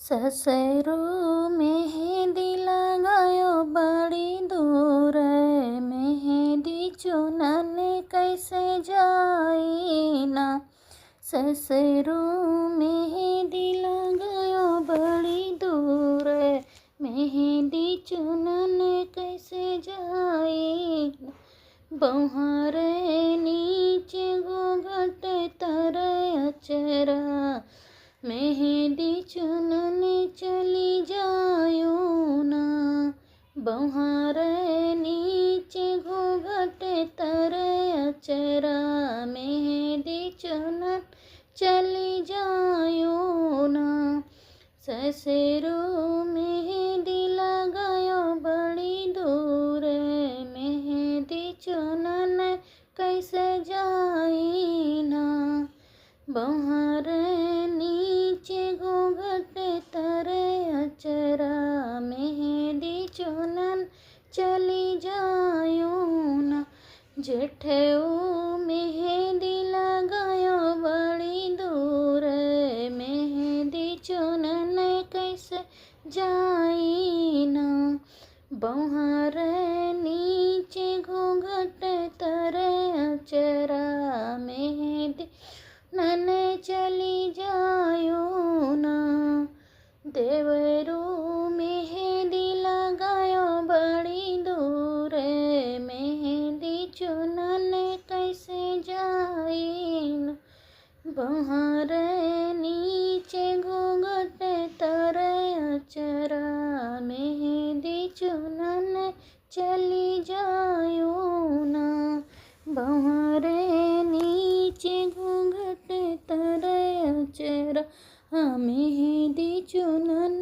ससुरो मेहंदी लगायो बड़ी दूर, मेहंदी चुनन कैसे जाई ना। ससुरो मेहंदी लगायो बड़ी दूर, मेहंदी चुनन कैसे जाई ना। बौहार नीचे घूंघट तर अचरा, मेहंदी चुनन चली जायो ना। बौहार नीचे घूंघट तर अचरा, मेहंदी चुनन चली जायो ना। ससुरो मेहंदी लगायो बड़ी दूर, मेहंदी चुनन कैसे जाई ना। बौहार नीचे घूंघट तर अचरा, मेहंदी चुनन चली जायो ना। जेठऊ मेहंदी लगायो बड़ी दूर, मेहंदी चुनन कैसे जाई ना। बौहार नीचे घूंघट तर अचरा, मेहंदी नन चली जायो ना। देवरू मेहंदी लगायो बड़ी दूर, मेहंदी चुनन कैसे जाई ना। बौहार नीचे घूंघट तर अचरा, मेहंदी चुनन चली जायो ना। बौहार नीचे घूंघट तर अचरा, मेहंदी चुनन